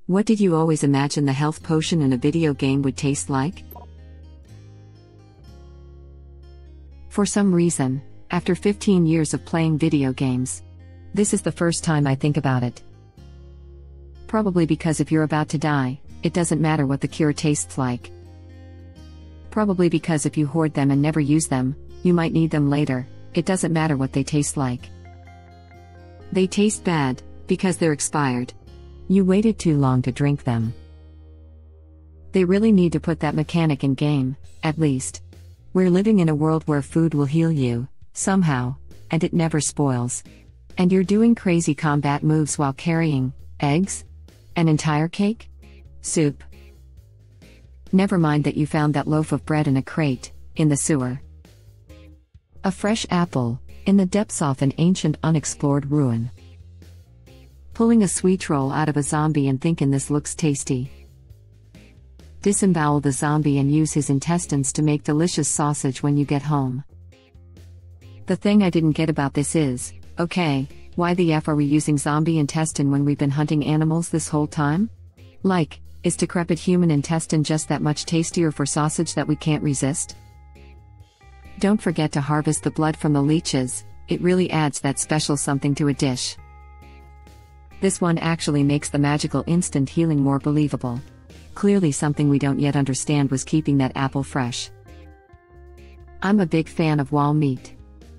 What did you always imagine the health potion in a video game would taste like? For some reason, after 15 years of playing video games, this is the first time I think about it. Probably because if you're about to die, it doesn't matter what the cure tastes like. Probably because if you hoard them and never use them, you might need them later, it doesn't matter what they taste like. They taste bad, because they're expired. You waited too long to drink them. They really need to put that mechanic in game, at least. We're living in a world where food will heal you, somehow, and it never spoils. And you're doing crazy combat moves while carrying eggs? An entire cake? Soup? Never mind that you found that loaf of bread in a crate, in the sewer. A fresh apple, in the depths of an ancient unexplored ruin. Pulling a sweet roll out of a zombie and thinking this looks tasty. Disembowel the zombie and use his intestines to make delicious sausage when you get home. The thing I didn't get about this is, okay, why the F are we using zombie intestine when we've been hunting animals this whole time? Like, is decrepit human intestine just that much tastier for sausage that we can't resist? Don't forget to harvest the blood from the leeches, it really adds that special something to a dish. This one actually makes the magical instant healing more believable. Clearly something we don't yet understand was keeping that apple fresh. I'm a big fan of wall meat.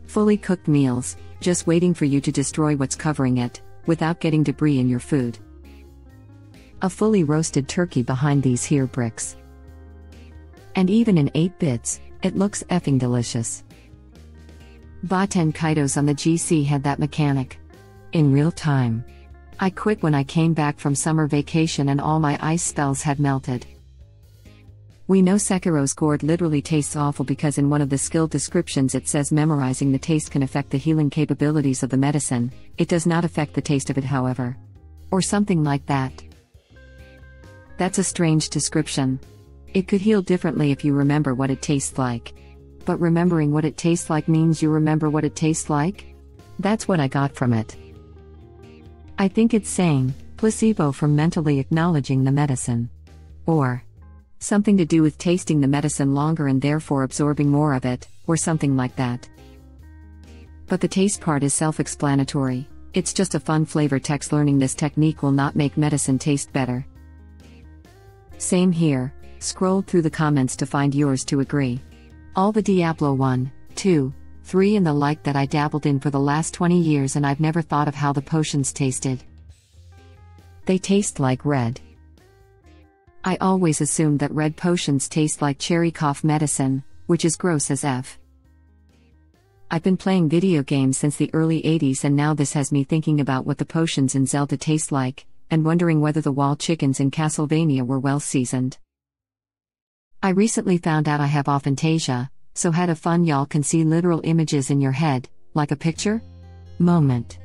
Fully cooked meals, just waiting for you to destroy what's covering it, without getting debris in your food. A fully roasted turkey behind these here bricks. And even in 8 bits, it looks effing delicious. Baten Kaitos on the GC had that mechanic. In real time. I quit when I came back from summer vacation and all my ice spells had melted. We know Sekiro's gourd literally tastes awful because in one of the skill descriptions it says memorizing the taste can affect the healing capabilities of the medicine, it does not affect the taste of it however. Or something like that. That's a strange description. It could heal differently if you remember what it tastes like. But remembering what it tastes like means you remember what it tastes like? That's what I got from it. I think it's saying, placebo from mentally acknowledging the medicine. Or something to do with tasting the medicine longer and therefore absorbing more of it, or something like that. But the taste part is self-explanatory, it's just a fun flavor text. Learning this technique will not make medicine taste better. Same here, scrolled through the comments to find yours to agree. All the Diablo 1, 2, 3 and the like that I dabbled in for the last 20 years and I've never thought of how the potions tasted. They taste like red. I always assumed that red potions taste like cherry cough medicine, which is gross as F. I've been playing video games since the early 80s and now this has me thinking about what the potions in Zelda taste like, and wondering whether the wall chickens in Castlevania were well seasoned. I recently found out I have aphantasia, so had a fun y'all can see literal images in your head, like a picture? Moment.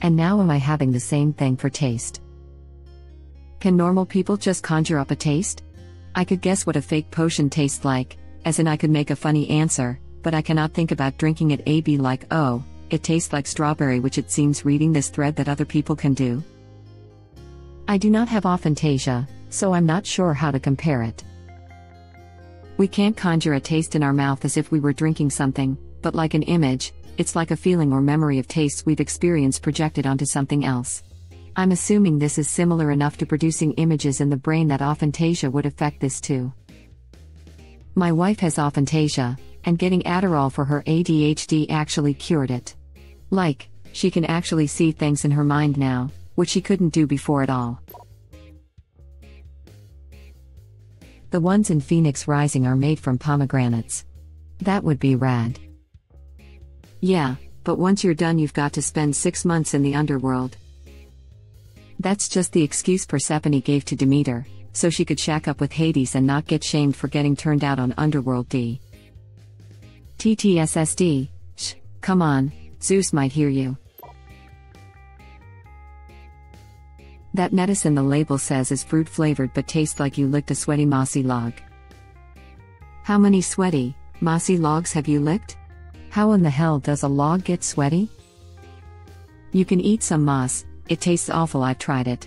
And now am I having the same thing for taste? Can normal people just conjure up a taste? I could guess what a fake potion tastes like, as in I could make a funny answer, but I cannot think about drinking it AB like oh, it tastes like strawberry, which it seems reading this thread that other people can do. I do not have aphantasia, so I'm not sure how to compare it. We can't conjure a taste in our mouth as if we were drinking something, but like an image, it's like a feeling or memory of tastes we've experienced projected onto something else. I'm assuming this is similar enough to producing images in the brain that aphantasia would affect this too. My wife has aphantasia, and getting Adderall for her ADHD actually cured it. Like, she can actually see things in her mind now, which she couldn't do before at all. The ones in Phoenix Rising are made from pomegranates. That would be rad. Yeah, but once you're done you've got to spend 6 months in the underworld. That's just the excuse Persephone gave to Demeter, so she could shack up with Hades and not get shamed for getting turned out on Underworld D. TTSSD, shh, come on, Zeus might hear you. That medicine the label says is fruit flavored but tastes like you licked a sweaty mossy log. How many sweaty, mossy logs have you licked? How in the hell does a log get sweaty? You can eat some moss, it tastes awful, I've tried it.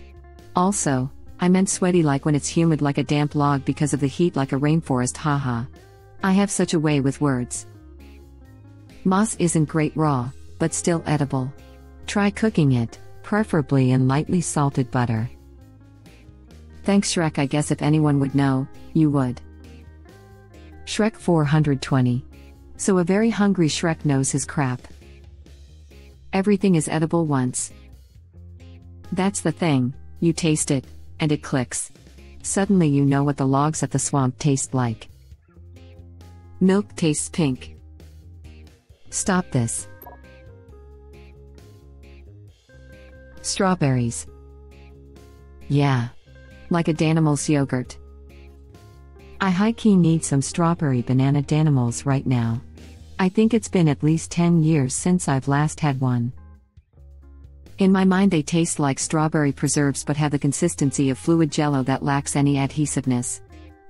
Also, I meant sweaty like when it's humid like a damp log because of the heat like a rainforest, haha. I have such a way with words. Moss isn't great raw, but still edible. Try cooking it, preferably in lightly salted butter. Thanks Shrek, I guess if anyone would know, you would. Shrek 420. So a very hungry Shrek knows his crap. Everything is edible once. That's the thing, you taste it, and it clicks. Suddenly you know what the logs at the swamp taste like. Milk tastes pink. Stop this. Strawberries. Yeah. Like a Danimals yogurt. I high-key need some strawberry banana Danimals right now. I think it's been at least 10 years since I've last had one. In my mind they taste like strawberry preserves but have the consistency of fluid jello that lacks any adhesiveness.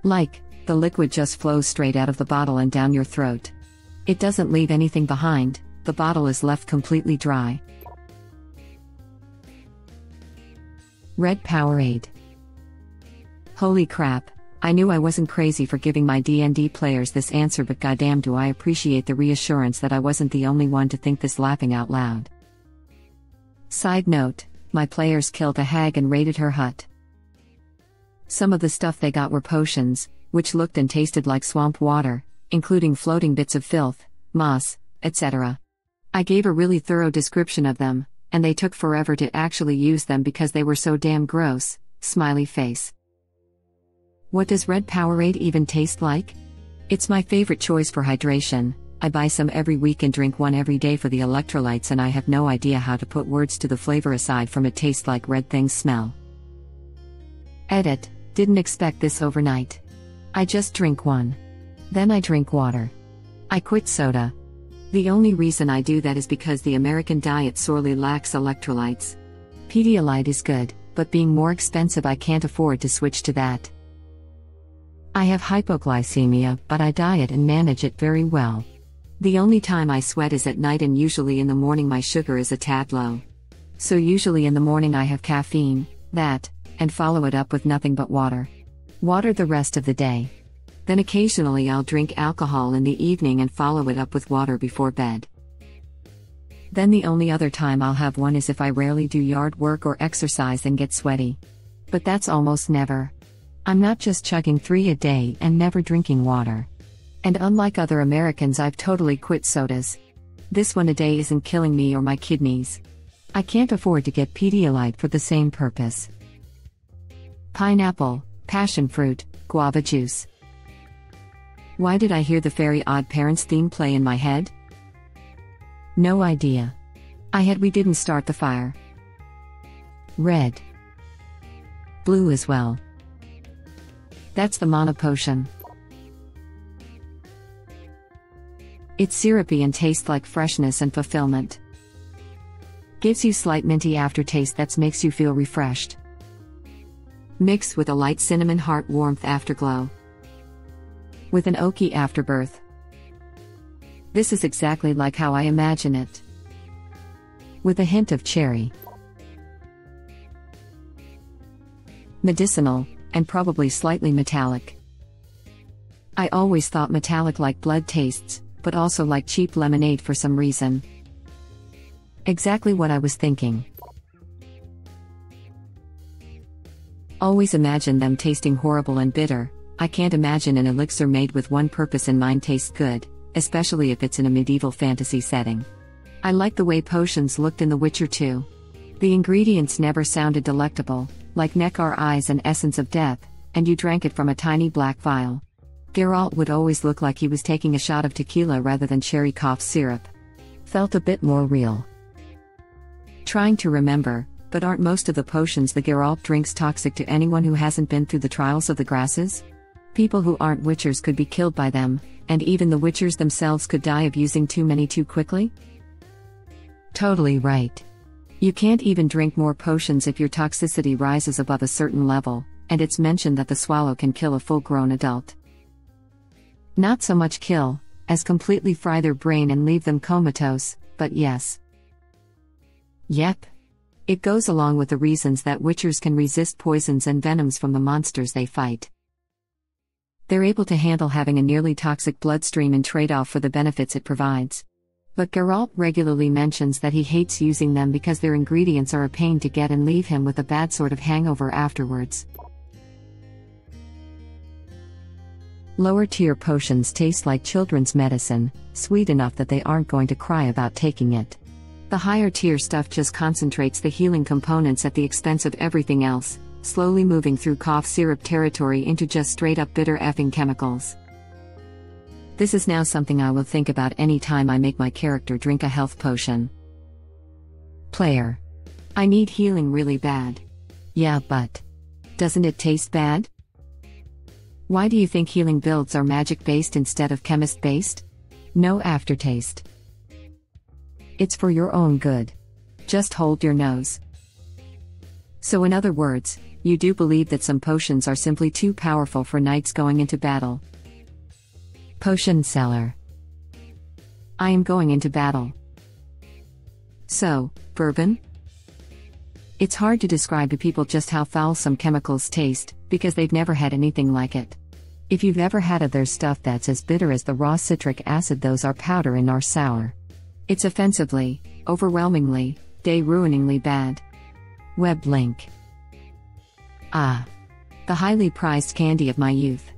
Like, the liquid just flows straight out of the bottle and down your throat. It doesn't leave anything behind, the bottle is left completely dry. Red Powerade. Holy crap, I knew I wasn't crazy for giving my D&D players this answer, but goddamn do I appreciate the reassurance that I wasn't the only one to think this laughing out loud. Side note, my players killed a hag and raided her hut. Some of the stuff they got were potions, which looked and tasted like swamp water, including floating bits of filth, moss, etc. I gave a really thorough description of them, and they took forever to actually use them because they were so damn gross, smiley face. What does Red Powerade even taste like? It's my favorite choice for hydration. I buy some every week and drink one every day for the electrolytes, and I have no idea how to put words to the flavor aside from it tastes like red things smell. Edit, didn't expect this overnight. I just drink one. Then I drink water. I quit soda. The only reason I do that is because the American diet sorely lacks electrolytes. Pedialyte is good, but being more expensive I can't afford to switch to that. I have hypoglycemia, but I diet and manage it very well. The only time I sweat is at night, and usually in the morning my sugar is a tad low. So usually in the morning I have caffeine, that, and follow it up with nothing but water. Water the rest of the day. Then occasionally I'll drink alcohol in the evening and follow it up with water before bed. Then the only other time I'll have one is if I rarely do yard work or exercise and get sweaty. But that's almost never. I'm not just chugging 3 a day and never drinking water. And unlike other Americans, I've totally quit sodas. This one a day isn't killing me or my kidneys. I can't afford to get Pedialyte for the same purpose. Pineapple, passion fruit, guava juice. Why did I hear the Fairy Odd Parents theme play in my head? No idea. I had We Didn't Start the Fire. Red. Blue as well. That's the mana potion. It's syrupy and tastes like freshness and fulfillment. Gives you slight minty aftertaste that makes you feel refreshed. Mixed with a light cinnamon heart warmth afterglow. With an oaky afterbirth. This is exactly like how I imagine it. With a hint of cherry. Medicinal, and probably slightly metallic. I always thought metallic like blood tastes, but also like cheap lemonade for some reason. Exactly what I was thinking. Always imagine them tasting horrible and bitter. I can't imagine an elixir made with one purpose in mind tastes good, especially if it's in a medieval fantasy setting. I like the way potions looked in The Witcher 2. The ingredients never sounded delectable, like Neckar eyes and essence of death, and you drank it from a tiny black vial. Geralt would always look like he was taking a shot of tequila rather than cherry cough syrup. Felt a bit more real. Trying to remember, but aren't most of the potions the Geralt drinks toxic to anyone who hasn't been through the trials of the grasses? People who aren't Witchers could be killed by them, and even the Witchers themselves could die of using too many too quickly? Totally right. You can't even drink more potions if your toxicity rises above a certain level, and it's mentioned that the swallow can kill a full-grown adult. Not so much kill, as completely fry their brain and leave them comatose, but yes. Yep. It goes along with the reasons that witchers can resist poisons and venoms from the monsters they fight. They're able to handle having a nearly toxic bloodstream in trade-off for the benefits it provides. But Geralt regularly mentions that he hates using them because their ingredients are a pain to get and leave him with a bad sort of hangover afterwards. Lower-tier potions taste like children's medicine, sweet enough that they aren't going to cry about taking it. The higher-tier stuff just concentrates the healing components at the expense of everything else, slowly moving through cough syrup territory into just straight-up bitter effing chemicals. This is now something I will think about any time I make my character drink a health potion. Player. I need healing really bad. Yeah, but doesn't it taste bad? Why do you think healing builds are magic-based instead of chemist-based? No aftertaste. It's for your own good. Just hold your nose. So in other words, you do believe that some potions are simply too powerful for knights going into battle. Potion seller. I am going into battle. So, bourbon? It's hard to describe to people just how foul some chemicals taste, because they've never had anything like it. If you've ever had other stuff that's as bitter as the raw citric acid, those are powder and are sour. It's offensively, overwhelmingly, day-ruiningly bad. Web link. Ah. The highly prized candy of my youth.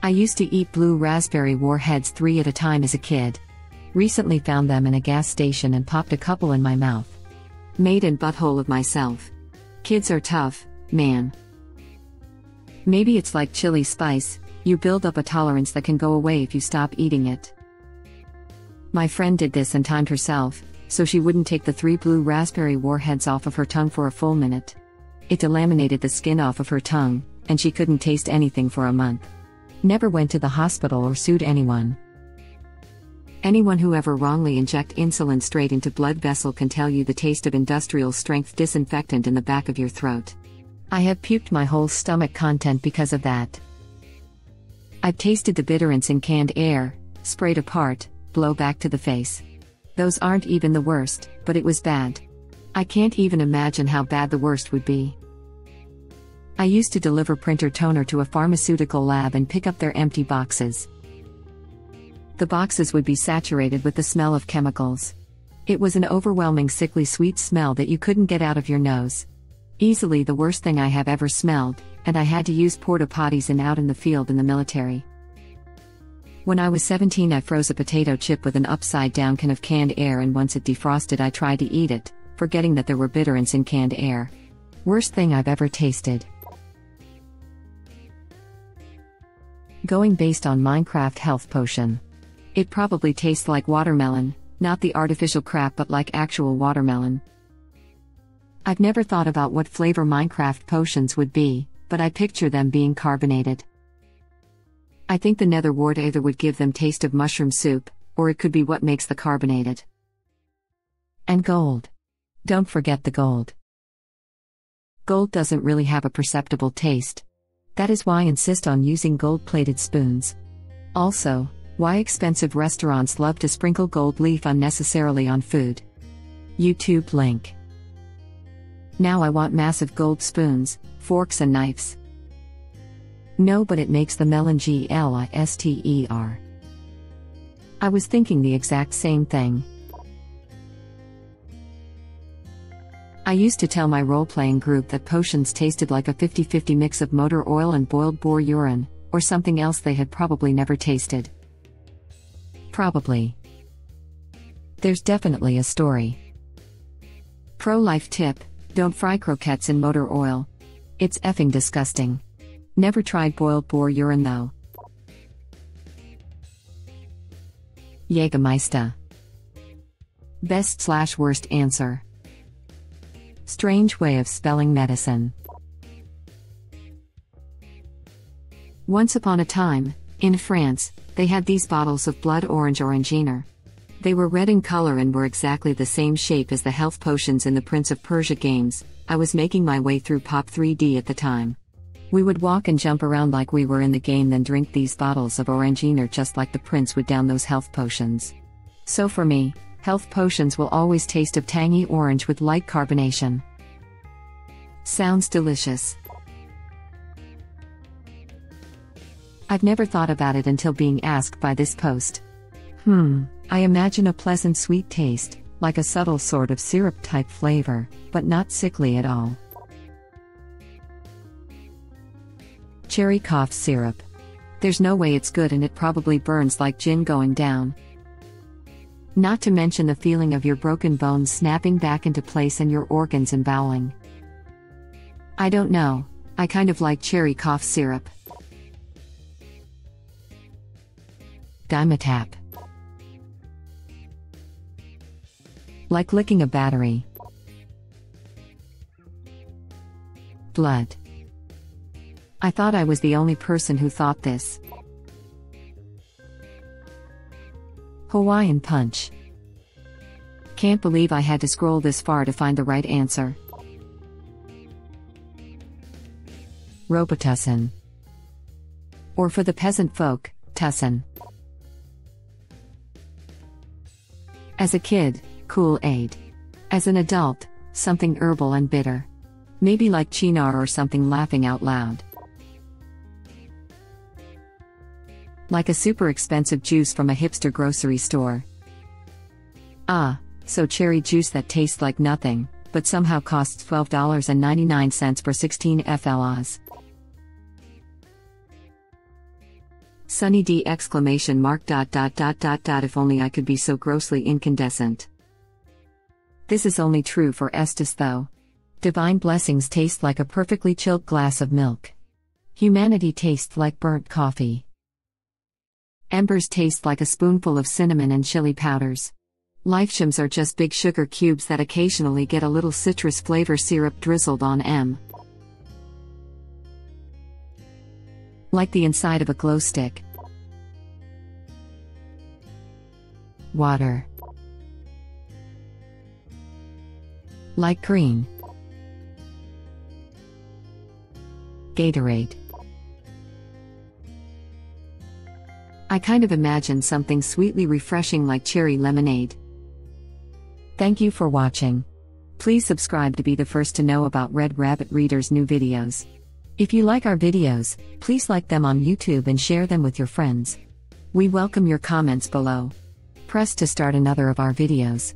I used to eat blue raspberry warheads 3 at a time as a kid. Recently found them in a gas station and popped a couple in my mouth. Made in butthole of myself. Kids are tough, man. Maybe it's like chili spice, you build up a tolerance that can go away if you stop eating it. My friend did this and timed herself, so she wouldn't take the 3 blue raspberry warheads off of her tongue for a full minute. It delaminated the skin off of her tongue, and she couldn't taste anything for a month. Never went to the hospital or sued anyone. Anyone who ever wrongly inject insulin straight into blood vessel can tell you the taste of industrial-strength disinfectant in the back of your throat. I have puked my whole stomach content because of that. I've tasted the bitterants in canned air, sprayed apart, blow back to the face. Those aren't even the worst, but it was bad. I can't even imagine how bad the worst would be. I used to deliver printer toner to a pharmaceutical lab and pick up their empty boxes. The boxes would be saturated with the smell of chemicals. It was an overwhelming sickly sweet smell that you couldn't get out of your nose. Easily the worst thing I have ever smelled, and I had to use porta potties out in the field in the military. When I was 17, I froze a potato chip with an upside-down can of canned air, and once it defrosted I tried to eat it, forgetting that there were bitterants in canned air. Worst thing I've ever tasted. Going based on Minecraft health potion. It probably tastes like watermelon, not the artificial crap but like actual watermelon. I've never thought about what flavor Minecraft potions would be, but I picture them being carbonated. I think the nether wart either would give them taste of mushroom soup, or it could be what makes the carbonated. And gold. Don't forget the gold. Gold doesn't really have a perceptible taste. That is why I insist on using gold-plated spoons. Also, why expensive restaurants love to sprinkle gold leaf unnecessarily on food. YouTube link. Now I want massive gold spoons, forks and knives. No, but it makes the melon glister. I was thinking the exact same thing. I used to tell my role-playing group that potions tasted like a 50-50 mix of motor oil and boiled boar urine, or something else they had probably never tasted. Probably. There's definitely a story. Pro-life tip: don't fry croquettes in motor oil. It's effing disgusting. Never tried boiled boar urine though. Jägermeister. Best/worst answer. Strange way of spelling medicine. Once upon a time, in France, they had these bottles of blood orange oranginer. They were red in color and were exactly the same shape as the health potions in the Prince of Persia games. I was making my way through Pop 3D at the time. We would walk and jump around like we were in the game, then drink these bottles of oranginer just like the prince would down those health potions. So for me, health potions will always taste of tangy orange with light carbonation. Sounds delicious. I've never thought about it until being asked by this post. I imagine a pleasant sweet taste, like a subtle sort of syrup-type flavor, but not sickly at all. Cherry cough syrup. There's no way it's good, and it probably burns like gin going down. Not to mention the feeling of your broken bones snapping back into place and your organs emboweling. I don't know, I kind of like cherry cough syrup. Dimetap. Like licking a battery. Blood. I thought I was the only person who thought this. Hawaiian punch. Can't believe I had to scroll this far to find the right answer. Robitussin. Or for the peasant folk, tussin. As a kid, Kool-Aid. As an adult, something herbal and bitter. Maybe like chinar or something, laughing out loud. Like a super expensive juice from a hipster grocery store. So cherry juice that tastes like nothing, but somehow costs $12.99 for 16 FLAs. Sunny D! If only I could be so grossly incandescent. This is only true for Estes though. Divine blessings taste like a perfectly chilled glass of milk. Humanity tastes like burnt coffee. Embers taste like a spoonful of cinnamon and chili powders. Lifeshims are just big sugar cubes that occasionally get a little citrus flavor syrup drizzled on them. Like the inside of a glow stick. Water. Like green. Gatorade. I kind of imagine something sweetly refreshing like cherry lemonade. Thank you for watching. Please subscribe to be the first to know about Red Rabbit Reader's new videos. If you like our videos, please like them on YouTube and share them with your friends. We welcome your comments below. Press to start another of our videos.